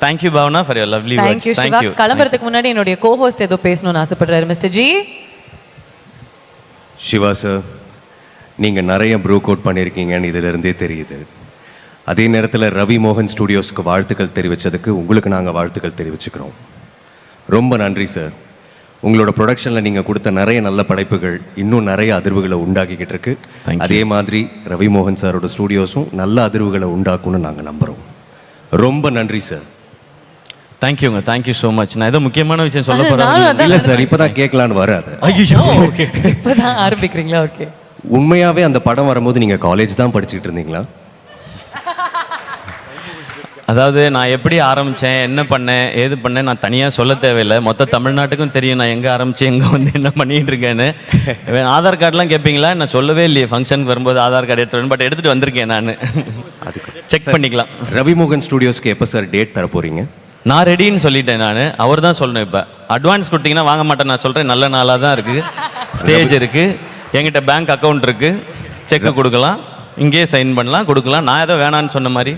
Thank you Bhavana for your lovely words. Thank you Siva. கிளம்புறதுக்கு முன்னாடி என்னுடைய கோஹோஸ்ட் ஏதோ பேசணும்னு ஆசைப்படுறாரு மிஸ்டர் ஜி. சிவா சார், நீங்கள் நிறைய ப்ரூக் அவுட் பண்ணியிருக்கீங்கன்னு இதிலிருந்தே தெரியுது. அதே நேரத்தில் ரவி மோகன் ஸ்டுடியோஸ்க்கு வாழ்த்துக்கள் தெரிவித்ததுக்கு உங்களுக்கு நாங்கள் வாழ்த்துக்கள் தெரிவிச்சுக்கிறோம். ரொம்ப நன்றி சார். உங்களோட ப்ரொடக்ஷனில் நீங்கள் கொடுத்த நிறைய நல்ல படைப்புகள் இன்னும் நிறைய அதிர்வுகளை உண்டாக்கிக்கிட்டு இருக்கு. அதே மாதிரி ரவி மோகன் சாரோட ஸ்டுடியோஸும் நல்ல அதிர்வுகளை உண்டாக்கும்னு நாங்கள் நம்புகிறோம். ரொம்ப நன்றி சார். தேங்க்யூங்க, தேங்க்யூ ஸோ மச். நான் ஏதோ முக்கியமான விஷயம் சொல்ல போகிறேன். இல்லை சார், இப்போ தான் கேட்கலான்னு வராது. ஐயோ, ஓகே, இப்போ தான் ஆரம்பிக்கிறீங்களா? ஓகே. உண்மையாகவே அந்த படம் வரும்போது நீங்கள் காலேஜ் தான் படிச்சுக்கிட்டு இருந்தீங்களா? அதாவது நான் எப்படி ஆரம்பித்தேன், என்ன பண்ணேன், ஏது பண்ணேன் நான் தனியாக சொல்ல தேவையில்லை. மொத்த தமிழ்நாட்டுக்கும் தெரியும் நான் எங்கே ஆரம்பித்து எங்கே வந்து என்ன பண்ணிகிட்டு இருக்கேன்னு. ஆதார் கார்டெலாம் கேட்பீங்களா? நான் சொல்லவே இல்லையே ஃபங்க்ஷனுக்கு வரும்போது ஆதார் கார்டு எடுத்துகிட்டு பட் எடுத்துகிட்டு வந்திருக்கேன் நான். அதுக்கு செக் பண்ணிக்கலாம். ரவி மோகன் ஸ்டுடியோஸ்க்கு எப்போ சார் டேட் தர போகிறீங்க? நான் ரெடின்னு சொல்லிட்டேன். நான் அவர் தான் சொல்லணும். இப்போ அட்வான்ஸ் கொடுத்தீங்கன்னா வாங்க மாட்டேன். நான் சொல்கிறேன், நல்ல நாளாக தான் இருக்குது. ஸ்டேஜ் இருக்குது, என்கிட்ட பேங்க் அக்கௌண்ட் இருக்குது, செக்கு கொடுக்கலாம், இங்கேயே சைன் பண்ணலாம், கொடுக்கலாம். நான் ஏதோ வேணான்னு சொன்ன மாதிரி